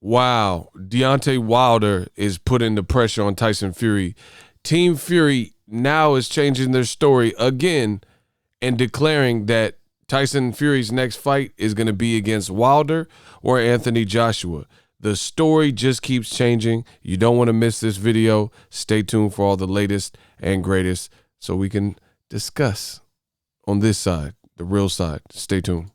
Wow, Deontay Wilder is putting the pressure on Tyson Fury. Team Fury now is changing their story again and declaring that Tyson Fury's next fight is going to be against Wilder or Anthony Joshua. The story just keeps changing. You don't want to miss this video. Stay tuned for all the latest and greatest so we can discuss on this side, the real side. Stay tuned.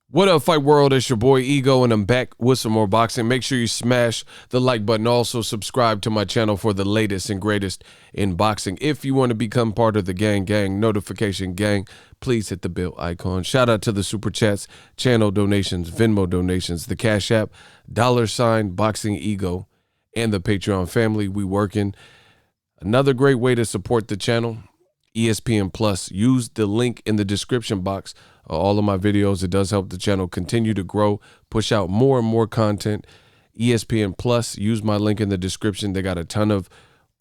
What up, Fight World? It's your boy Ego, and I'm back with some more boxing. Make sure you smash the like button. Also, subscribe to my channel for the latest and greatest in boxing. If you want to become part of the gang notification gang, please hit the bell icon. Shout out to the Super Chats, channel donations, Venmo donations, the Cash App, $Boxingego, and the Patreon family. We working. Another great way to support the channel, ESPN Plus. Use the link in the description box. All of my videos. It does help the channel continue to grow, push out more and more content. ESPN Plus, use my link in the description. They got a ton of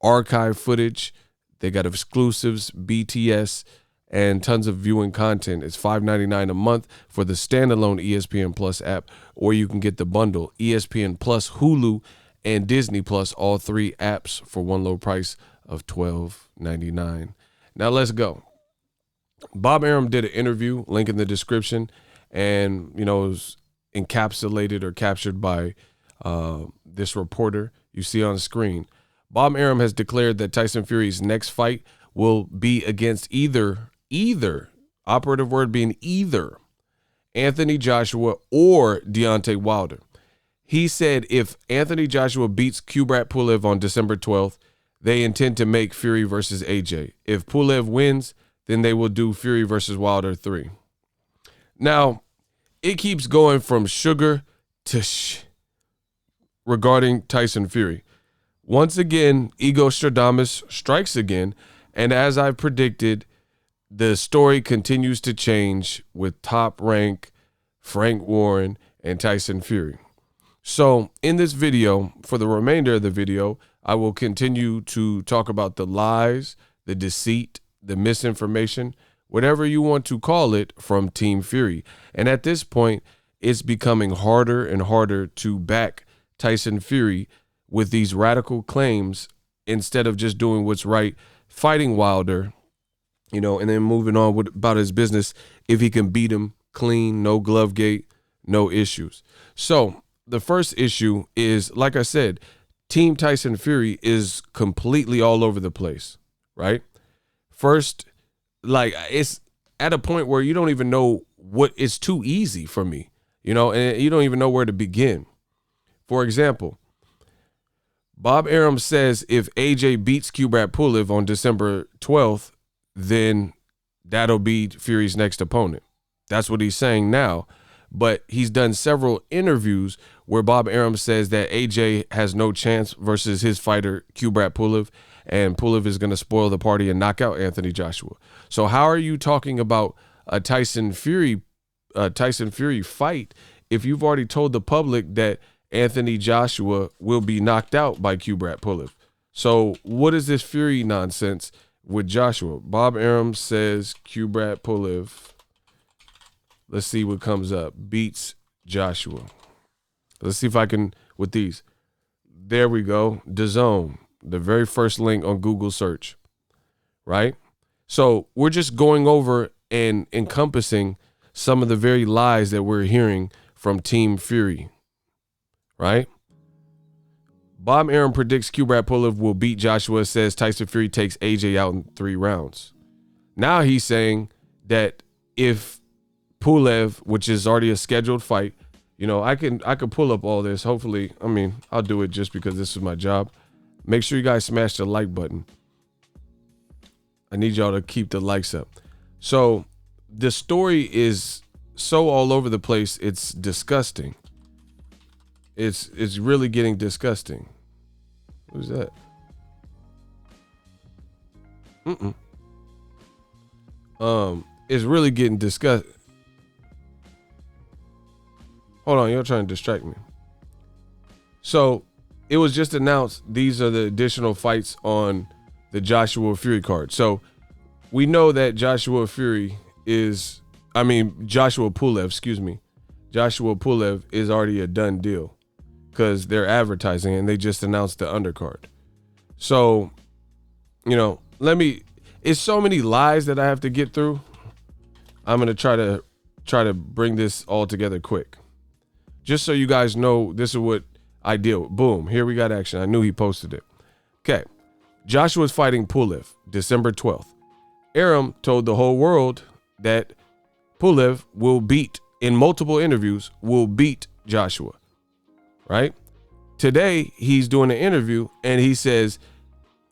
archive footage. They got exclusives, BTS, and tons of viewing content. It's $5.99 a month for the standalone ESPN Plus app, or you can get the bundle, ESPN Plus, Hulu, and Disney Plus, all three apps for one low price of $12.99. Now let's go. Bob Arum did an interview, link in the description, and, it was encapsulated or captured by this reporter you see on screen. Bob Arum has declared that Tyson Fury's next fight will be against either, operative word being either, Anthony Joshua or Deontay Wilder. He said if Anthony Joshua beats Joshua-Pulev on December 12th, they intend to make Fury versus AJ. If Pulev wins, then they will do Fury versus Wilder 3. Now, it keeps going from sugar to regarding Tyson Fury. Once again, Ego Stradamus strikes again, and as I predicted, the story continues to change with Top Rank, Frank Warren, and Tyson Fury. So in this video, for the remainder of the video, I will continue to talk about the lies, the deceit, the misinformation, whatever you want to call it, from Team Fury. And at this point, it's becoming harder and harder to back Tyson Fury with these radical claims instead of just doing what's right, fighting Wilder, and then moving on about his business if he can beat him clean, no glove gate, no issues. So the first issue is, like I said, Team Tyson Fury is completely all over the place, right? First, it's at a point where you don't even know it's too easy for me, and you don't even know where to begin. For example, Bob Arum says if AJ beats Joshua-Pulev on December 12th, then that'll be Fury's next opponent. That's what he's saying now. But he's done several interviews where Bob Arum says that AJ has no chance versus his fighter, Joshua-Pulev, and Pulev is going to spoil the party and knock out Anthony Joshua. So how are you talking about a Tyson Fury fight if you've already told the public that Anthony Joshua will be knocked out by Joshua-Pulev? So what is this Fury nonsense with Joshua? Bob Arum says Joshua-Pulev, let's see what comes up, beats Joshua. Let's see if I can, with these. There we go, DAZN. The very first link on Google search, right? So we're just going over and encompassing some of the very lies that we're hearing from Team Fury, right? Bob Arum predicts Joshua-Pulev will beat Joshua, says Tyson Fury takes AJ out in 3 rounds. Now he's saying that if Pulev, which is already a scheduled fight, I could pull up all this. Hopefully, I'll do it just because this is my job. Make sure you guys smash the like button. I need y'all to keep the likes up. So the story is so all over the place, it's disgusting. It's really getting disgusting. Who's that? It's really getting discussed. Hold on, you're trying to distract me. So it was just announced these are the additional fights on the Joshua-Fury card. So we know that Joshua-Pulev, Joshua-Pulev is already a done deal because they're advertising and they just announced the undercard. So, it's so many lies that I have to get through. I'm going to try to bring this all together quick. Just so you guys know, this is what I deal with. Boom, here we got action. I knew he posted it. Okay, Joshua's fighting Pulev December 12th. Arum told the whole world that Pulev in multiple interviews, will beat Joshua, right? Today, he's doing an interview, and he says,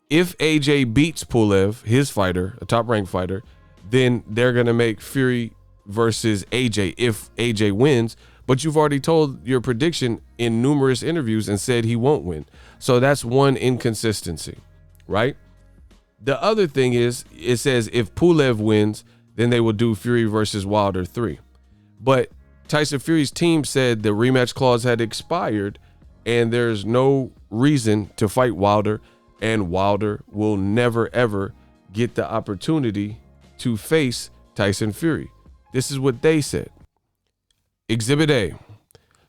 if AJ beats Pulev, his fighter, a top-ranked fighter, then they're going to make Fury versus AJ if AJ wins. But you've already told your prediction in numerous interviews and said he won't win. So that's one inconsistency, right? The other thing is, it says if Pulev wins, then they will do Fury versus Wilder 3. But Tyson Fury's team said the rematch clause had expired and there's no reason to fight Wilder, and Wilder will never, ever get the opportunity to face Tyson Fury. This is what they said. Exhibit A.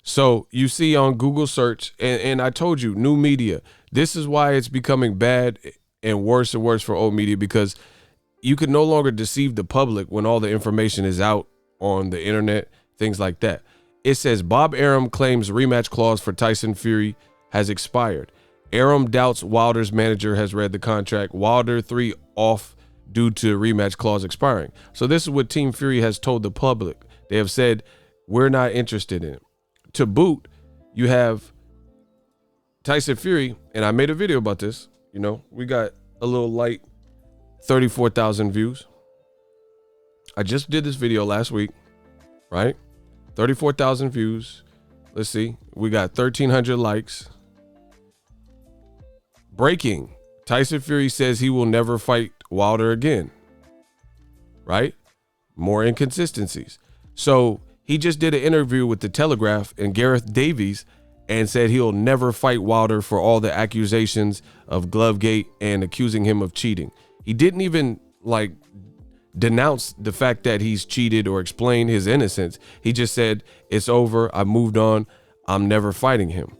So you see on Google search, and I told you, new media. This is why it's becoming bad and worse for old media, because you can no longer deceive the public when all the information is out on the internet, things like that. It says Bob Arum claims rematch clause for Tyson Fury has expired. Arum doubts Wilder's manager has read the contract. Wilder 3 off due to rematch clause expiring. So this is what Team Fury has told the public. They have said, we're not interested in it. To boot, you have Tyson Fury, and I made a video about this. We got a little light 34,000 views. I just did this video last week, right? 34,000 views. Let's see. We got 1,300 likes. Breaking. Tyson Fury says he will never fight Wilder again, right? More inconsistencies. So he just did an interview with The Telegraph and Gareth Davies and said he'll never fight Wilder for all the accusations of Glovegate and accusing him of cheating. He didn't even denounce the fact that he's cheated or explain his innocence. He just said, it's over. I moved on. I'm never fighting him.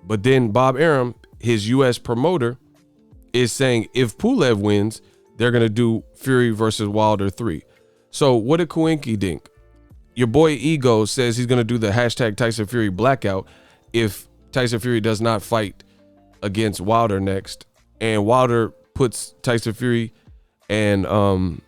But then Bob Arum, his U.S. promoter, is saying if Pulev wins, they're going to do Fury versus Wilder 3. So what a coinky dink. Your boy Ego says he's going to do the hashtag Tyson Fury blackout if Tyson Fury does not fight against Wilder next. And Wilder puts Tyson Fury and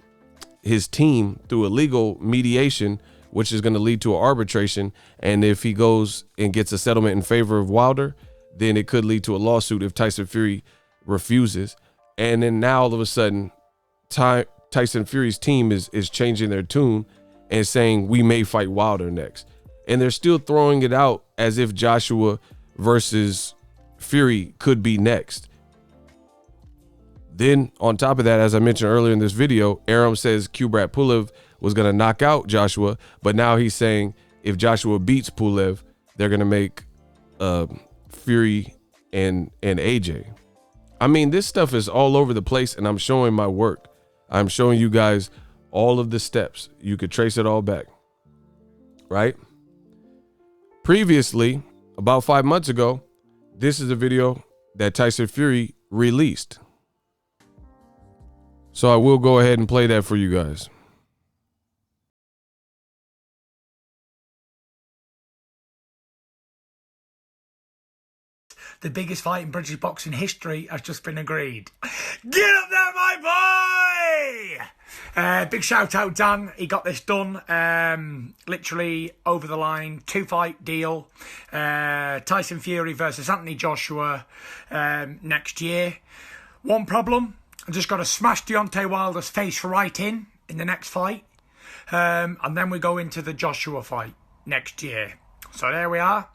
his team through a legal mediation, which is going to lead to an arbitration. And if he goes and gets a settlement in favor of Wilder, then it could lead to a lawsuit if Tyson Fury refuses. And then now all of a sudden, Tyson Fury's team is changing their tune and saying we may fight Wilder next. And they're still throwing it out as if Joshua versus Fury could be next. Then on top of that, as I mentioned earlier in this video, Arum says Pulev was going to knock out Joshua, but now he's saying if Joshua beats Pulev, they're going to make Fury and AJ. I mean, this stuff is all over the place, and I'm showing my work. I'm showing you guys all of the steps. You could trace it all back, right? Previously, about 5 months ago, this is a video that Tyson Fury released. So I will go ahead and play that for you guys. The biggest fight in British boxing history has just been agreed. Get up there, my boy! Big shout out, Dan. He got this done. Literally over the line. 2-fight deal. Tyson Fury versus Anthony Joshua next year. One problem. I just got to smash Deontay Wilder's face right in the next fight. And then we go into the Joshua fight next year. So there we are.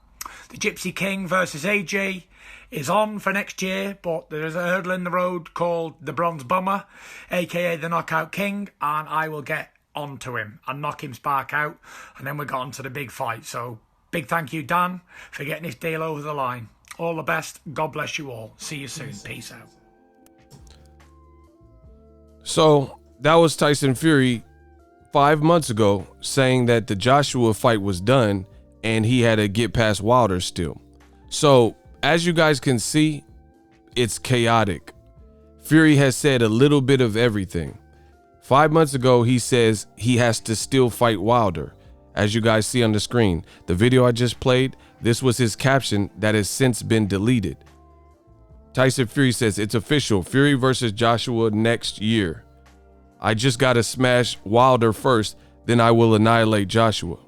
The Gypsy King versus AJ is on for next year, but there is a hurdle in the road called the Bronze Bomber, aka the Knockout King, and I will get onto him and knock him spark out, and then we got onto the big fight. So big thank you, Dan, for getting this deal over the line. All the best. God bless you all. See you soon. Peace out. So that was Tyson Fury 5 months ago saying that the Joshua fight was done and he had to get past Wilder still. So as you guys can see, it's chaotic. Fury has said a little bit of everything. 5 months ago, he says he has to still fight Wilder. As you guys see on the screen, the video I just played, this was his caption that has since been deleted. Tyson Fury says it's official, Fury versus Joshua next year. I just got to smash Wilder first, then I will annihilate Joshua.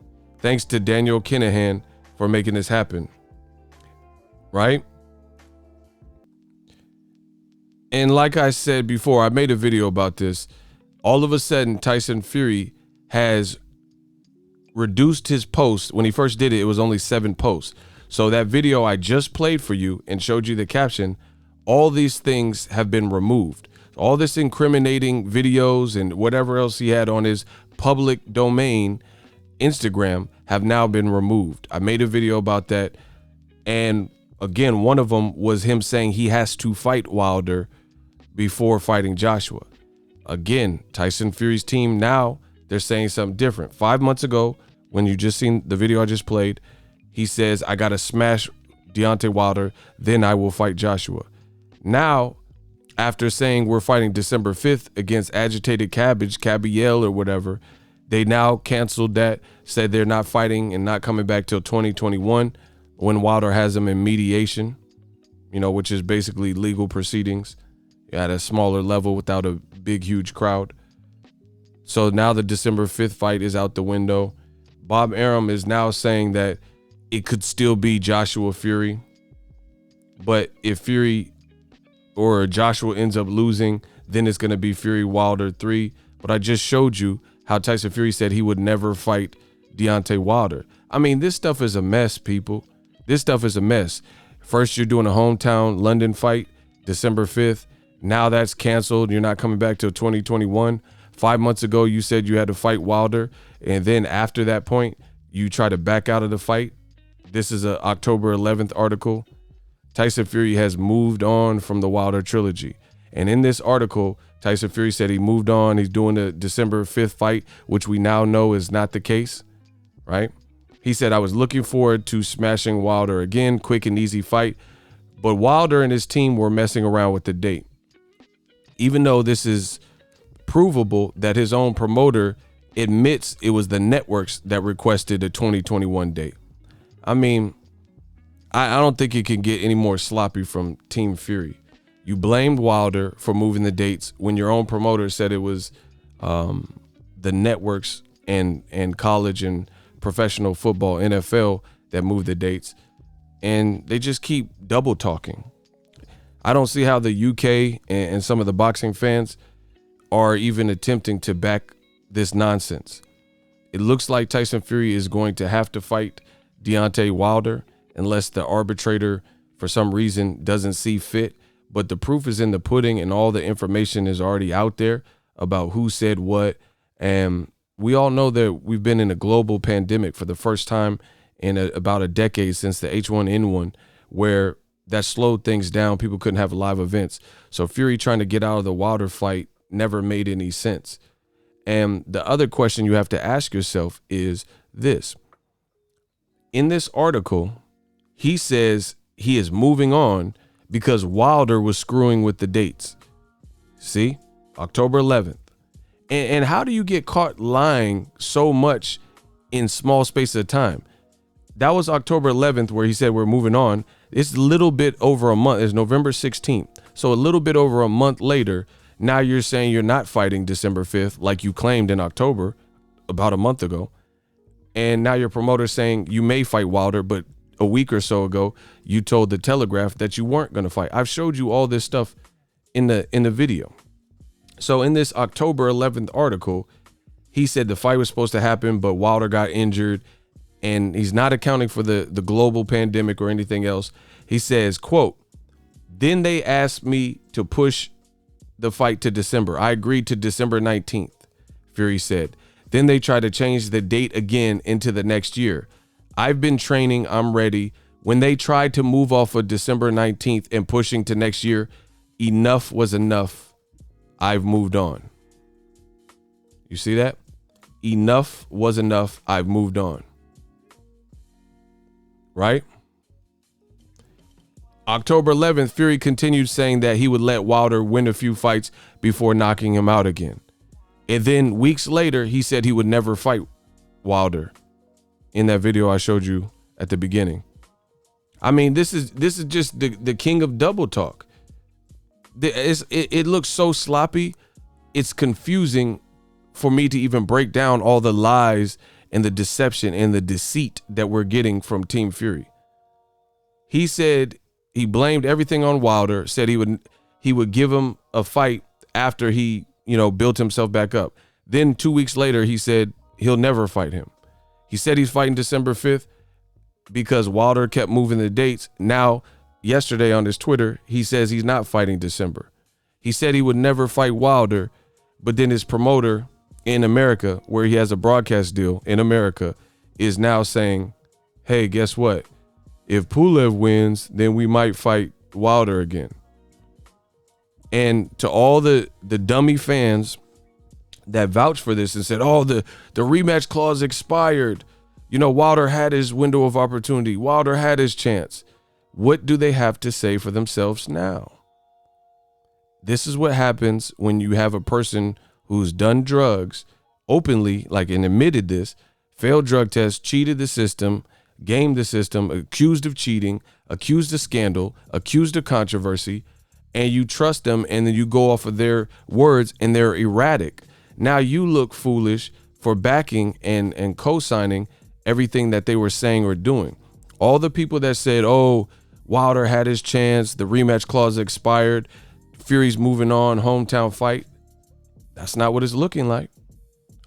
Thanks to Daniel Kinahan for making this happen. Right? And like I said before, I made a video about this. All of a sudden, Tyson Fury has reduced his posts. When he first did it, it was only 7 posts. So that video I just played for you and showed you the caption, all these things have been removed. All this incriminating videos and whatever else he had on his public domain, Instagram, have now been removed. I made a video about that. And again, one of them was him saying he has to fight Wilder before fighting Joshua. Again, Tyson Fury's team now, they're saying something different. 5 months ago, when you just seen the video I just played, he says, I got to smash Deontay Wilder, then I will fight Joshua. Now, after saying we're fighting December 5th against Agitated Cabiel or whatever, they now canceled that, said they're not fighting and not coming back till 2021 when Wilder has them in mediation, you know, which is basically legal proceedings at a smaller level without a big, huge crowd. So now the December 5th fight is out the window. Bob Arum is now saying that it could still be Joshua Fury. But if Fury or Joshua ends up losing, then it's going to be Fury Wilder 3. But I just showed you how Tyson Fury said he would never fight Deontay Wilder. I mean, this stuff is a mess, people. This stuff is a mess. First, you're doing a hometown London fight, December 5th. Now that's canceled. You're not coming back till 2021. 5 months ago, you said you had to fight Wilder. And then after that point, you try to back out of the fight. This is an October 11th article. Tyson Fury has moved on from the Wilder trilogy. And in this article, Tyson Fury said he moved on. He's doing the December 5th fight, which we now know is not the case, right? He said, I was looking forward to smashing Wilder again, quick and easy fight. But Wilder and his team were messing around with the date. Even though this is provable that his own promoter admits it was the networks that requested a 2021 date. I mean, I don't think it can get any more sloppy from Team Fury. You blamed Wilder for moving the dates when your own promoter said it was the networks and college and professional football, NFL, that moved the dates. And they just keep double talking. I don't see how the UK and some of the boxing fans are even attempting to back this nonsense. It looks like Tyson Fury is going to have to fight Deontay Wilder unless the arbitrator, for some reason, doesn't see fit. But the proof is in the pudding, and all the information is already out there about who said what. And we all know that we've been in a global pandemic for the first time in about a decade since the H1N1, where that slowed things down. People couldn't have live events. So Fury trying to get out of the Wilder fight never made any sense. And the other question you have to ask yourself is this. In this article, he says he is moving on because Wilder was screwing with the dates. See, October 11th. And how do you get caught lying so much in small space of time? That was October 11th where he said we're moving on. It's a little bit over a month. It's November 16th. So a little bit over a month later, now you're saying you're not fighting December 5th like you claimed in October about a month ago. And now your promoter's saying you may fight Wilder, but a week or so ago, you told the Telegraph that you weren't going to fight. I've showed you all this stuff in the video. So in this October 11th article, he said the fight was supposed to happen, but Wilder got injured, and he's not accounting for the global pandemic or anything else. He says, quote, Then they asked me to push the fight to December. I agreed to December 19th, Fury said. Then they tried to change the date again into the next year. I've been training. I'm ready. When they tried to move off of December 19th and pushing to next year, enough was enough. I've moved on. You see that? Enough was enough. I've moved on. Right? October 11th, Fury continued saying that he would let Wilder win a few fights before knocking him out again. And then weeks later, he said he would never fight Wilder in that video I showed you at the beginning. I mean, this is just the king of double talk. It looks so sloppy. It's confusing for me to even break down all the lies and the deception and the deceit that we're getting from Team Fury. He said he blamed everything on Wilder, said he would give him a fight after he, built himself back up. Then 2 weeks later, he said he'll never fight him. He said he's fighting December 5th because Wilder kept moving the dates. Now, yesterday on his Twitter, he says he's not fighting December. He said he would never fight Wilder, but then his promoter in America, where he has a broadcast deal in America, is now saying, hey, guess what? If Pulev wins, then we might fight Wilder again. And to all the dummy fans that vouched for this and said, oh, the rematch clause expired. Wilder had his window of opportunity. Wilder had his chance. What do they have to say for themselves now? This is what happens when you have a person who's done drugs openly, and admitted this, failed drug tests, cheated the system, gamed the system, accused of cheating, accused of scandal, accused of controversy, and you trust them, and then you go off of their words and they're erratic. Now you look foolish for backing and co-signing everything that they were saying or doing. All the people that said, oh, Wilder had his chance, the rematch clause expired, Fury's moving on, hometown fight. That's not what it's looking like.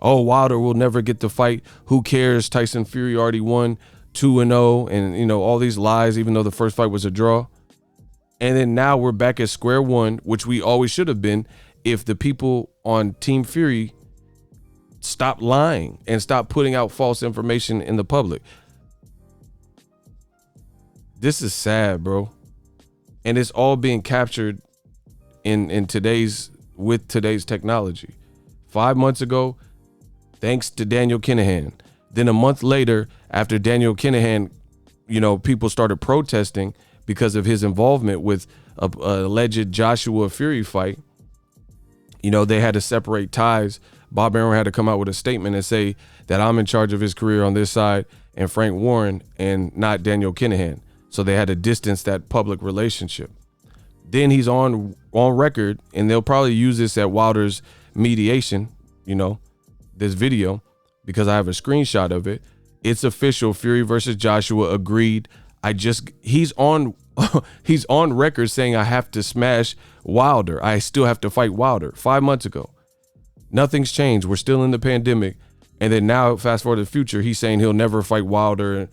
Oh, Wilder will never get the fight. Who cares? Tyson Fury already won 2-0 and, all these lies, even though the first fight was a draw. And then now we're back at square one, which we always should have been if the people on Team Fury stopped lying and stopped putting out false information in the public. This is sad, bro. And it's all being captured with today's technology. 5 months ago, thanks to Daniel Kinahan. Then a month later, after Daniel Kinahan, people started protesting because of his involvement with a alleged Joshua Fury fight. They had to separate ties. Bob Arum had to come out with a statement and say that I'm in charge of his career on this side and Frank Warren and not Daniel Kinahan. So they had to distance that public relationship. Then he's on record, and they'll probably use this at Wilder's mediation, this video, because I have a screenshot of it. It's official. Fury versus Joshua agreed. He's on record saying I have to smash Wilder. I still have to fight Wilder 5 months ago. Nothing's changed. We're still in the pandemic. And then now, fast forward to the future, he's saying he'll never fight Wilder,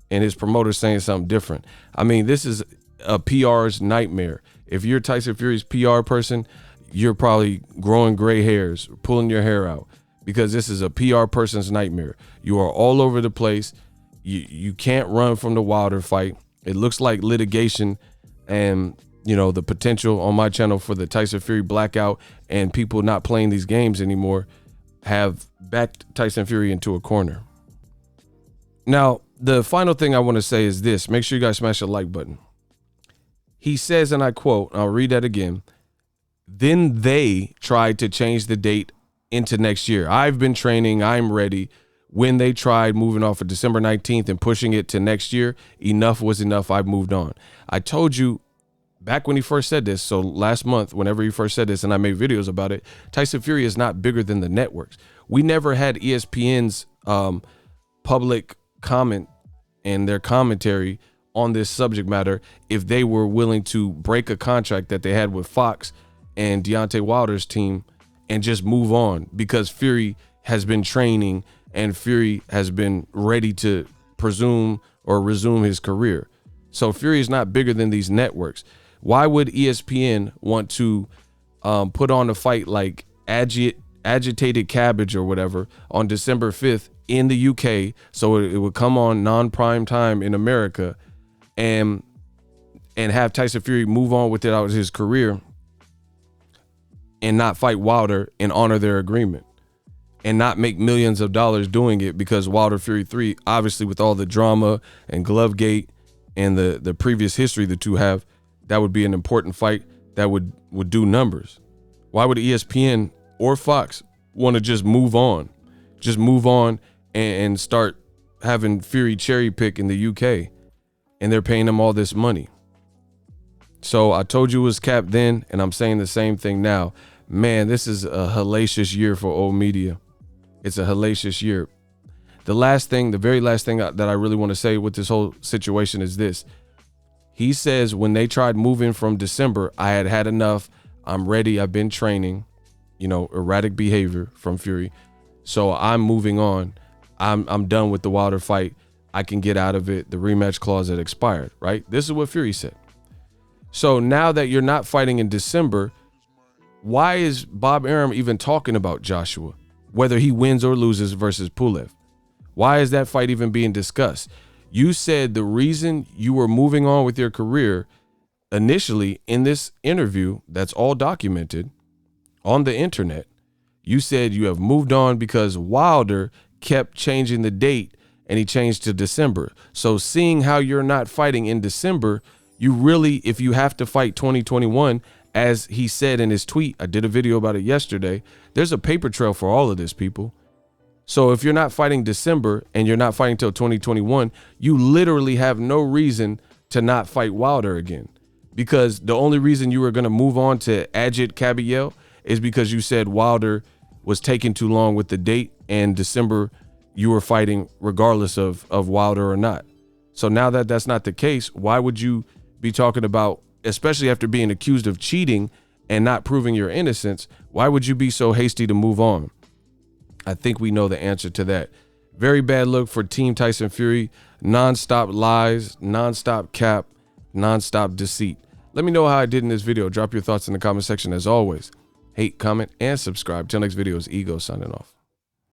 and his promoter's saying something different. I mean, this is a PR's nightmare. If you're Tyson Fury's PR person, you're probably growing gray hairs, pulling your hair out, because this is a PR person's nightmare. You are all over the place. You can't run from the Wilder fight. It looks like litigation and, the potential on my channel for the Tyson Fury blackout and people not playing these games anymore have backed Tyson Fury into a corner. Now, the final thing I want to say is this. Make sure you guys smash the like button. He says, and I quote, I'll read that again. Then they tried to change the date into next year. I've been training. I'm ready. When they tried moving off of December 19th and pushing it to next year, enough was enough. I've moved on. I told you back when he first said this, so last month, whenever he first said this, and I made videos about it, Tyson Fury is not bigger than the networks. We never had ESPN's public comment and their commentary on this subject matter if they were willing to break a contract that they had with Fox and Deontay Wilder's team and just move on, because Fury has been training and Fury has been ready to resume his career. So Fury is not bigger than these networks. Why would ESPN want to put on a fight like Agitated Cabbage or whatever on December 5th in the UK, so it would come on non-prime time in America, and have Tyson Fury move on with it out his career and not fight Wilder and honor their agreement and not make millions of dollars doing it, because Wilder Fury 3, obviously with all the drama and Glovegate and the previous history the two have, that would be an important fight that would do numbers. Why would ESPN or Fox want to just move on? Just move on and start having Fury cherry pick in the UK, and they're paying him all this money. So I told you it was cap then, and I'm saying the same thing now. Man, this is a hellacious year for old media. It's a hellacious year. The very last thing that I really want to say with this whole situation is this. He says when they tried moving from December, I had enough. I'm ready. I've been training, erratic behavior from Fury. So I'm moving on. I'm done with the Wilder fight. I can get out of it. The rematch clause had expired, right? This is what Fury said. So now that you're not fighting in December, why is Bob Arum even talking about Joshua, whether he wins or loses versus Pulev? Why is that fight even being discussed? You said the reason you were moving on with your career initially in this interview that's all documented on the internet, you said you have moved on because Wilder kept changing the date and he changed to December. So seeing how you're not fighting in December, you really, if you have to fight 2021, as he said in his tweet, I did a video about it yesterday, there's a paper trail for all of this, people. So if you're not fighting December and you're not fighting till 2021, you literally have no reason to not fight Wilder again, because the only reason you were going to move on to Agit Cabiel is because you said Wilder was taking too long with the date, and December you were fighting regardless of Wilder or not. So now that that's not the case, why would you be talking about, especially after being accused of cheating and not proving your innocence, why would you be so hasty to move on? I think we know the answer to that. Very bad look for Team Tyson Fury. Non-stop lies, non-stop cap, non-stop deceit. Let me know how I did in this video. Drop your thoughts in the comment section as always. Hate, comment, and subscribe. Till next video is Ego signing off.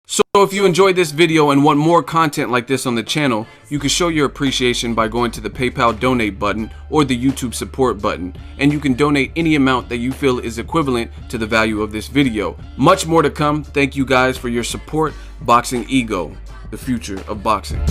So if you enjoyed this video and want more content like this on the channel, you can show your appreciation by going to the PayPal donate button or the YouTube support button, and you can donate any amount that you feel is equivalent to the value of this video. Much more to come. Thank you guys for your support. Boxingego, the future of boxing.